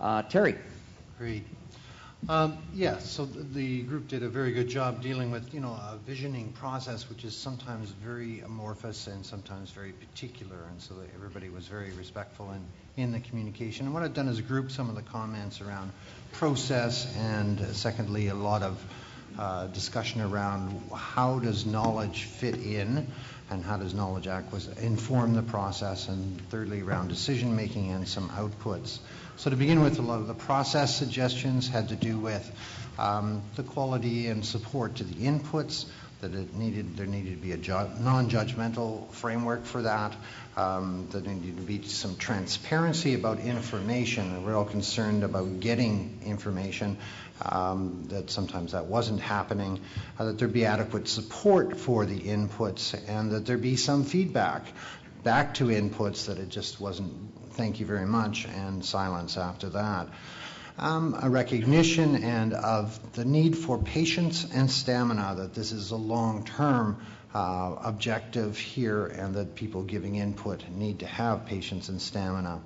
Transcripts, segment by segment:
Terry. Great. Yeah, so the group did a very good job dealing with, a visioning process, which is sometimes very amorphous and sometimes very particular, and so that everybody was very respectful in the communication. And what I've done is group some of the comments around process, and secondly, a lot of discussion around how does knowledge fit in, and how does knowledge inform the process, and thirdly, around decision making and some outputs. So to begin with, a lot of the process suggestions had to do with the quality and support to the inputs, that there needed to be a non-judgmental framework for that, that there needed to be some transparency about information, and we're all concerned about getting information, that sometimes that wasn't happening, that there be adequate support for the inputs, and that there be some feedback back to inputs, that it just wasn't thank you very much and silence after that. A recognition and of the need for patience and stamina, that this is a long-term objective here, and that people giving input need to have patience and stamina.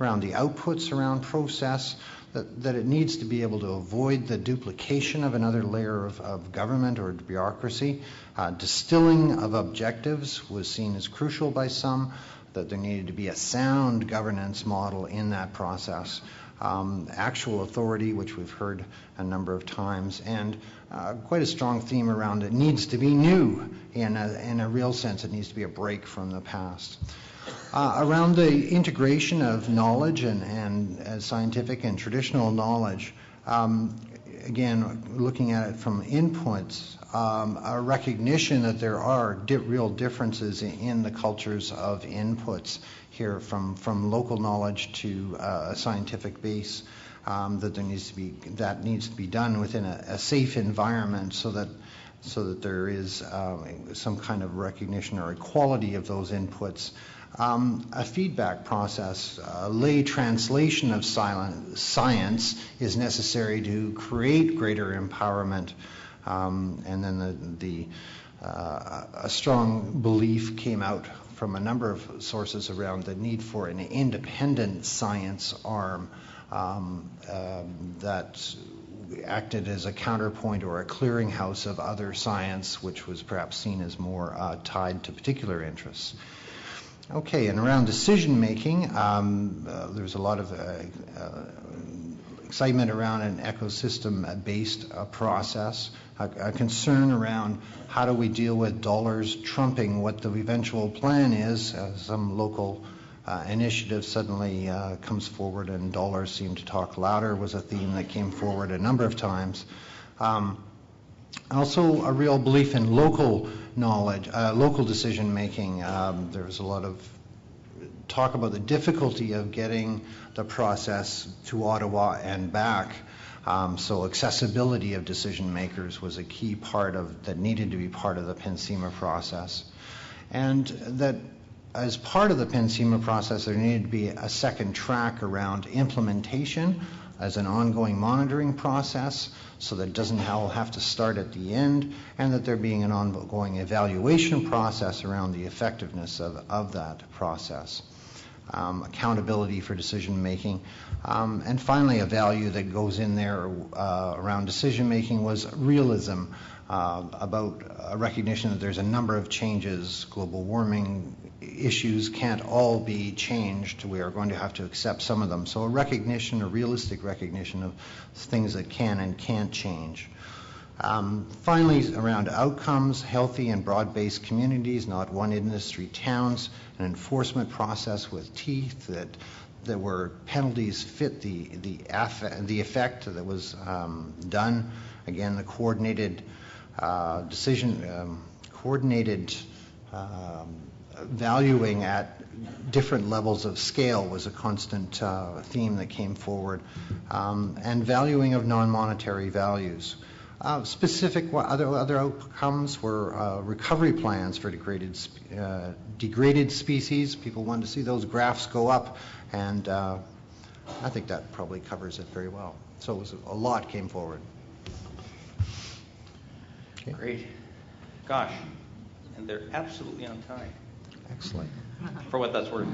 Around the outputs around process, that it needs to be able to avoid the duplication of another layer of government or bureaucracy. Distilling of objectives was seen as crucial by some, that there needed to be a sound governance model in that process. Actual authority, which we've heard a number of times, and quite a strong theme around it needs to be new in a real sense. It needs to be a break from the past. Around the integration of knowledge and scientific and traditional knowledge, again, looking at it from inputs, a recognition that there are real differences in the cultures of inputs here, from local knowledge to a scientific base, that needs to be done within a safe environment, so that there is some kind of recognition or equality of those inputs. A feedback process, a lay translation of science is necessary to create greater empowerment. And then a strong belief came out from a number of sources around the need for an independent science arm that acted as a counterpoint or a clearinghouse of other science, which was perhaps seen as more tied to particular interests. Okay, and around decision making, there's a lot of excitement around an ecosystem-based process, a concern around how do we deal with dollars trumping what the eventual plan is. Some local initiative suddenly comes forward, and dollars seem to talk louder was a theme that came forward a number of times. Also, a real belief in local knowledge, local decision making. There was a lot of talk about the difficulty of getting the process to Ottawa and back. So accessibility of decision makers was a key part that needed to be part of the PNCIMA process. And that as part of the PNCIMA process, there needed to be a second track around implementation as an ongoing monitoring process, so that it doesn't all have to start at the end, and that there being an ongoing evaluation process around the effectiveness of that process. Accountability for decision making. And finally, a value that goes in there around decision making was realism, about a recognition that there's a number of changes. Global warming issues can't all be changed. We are going to have to accept some of them. So a realistic recognition of things that can and can't change. Finally, around outcomes, healthy and broad-based communities, not one industry towns, an enforcement process with teeth, that there were penalties fit the effect that was done. Again, the coordinated valuing at different levels of scale was a constant theme that came forward, and valuing of non-monetary values. Specific other outcomes were recovery plans for degraded species. People wanted to see those graphs go up, and I think that probably covers it very well. So it was a lot came forward. Okay. Great. Gosh, and they're absolutely on time. Excellent. For what that's worth.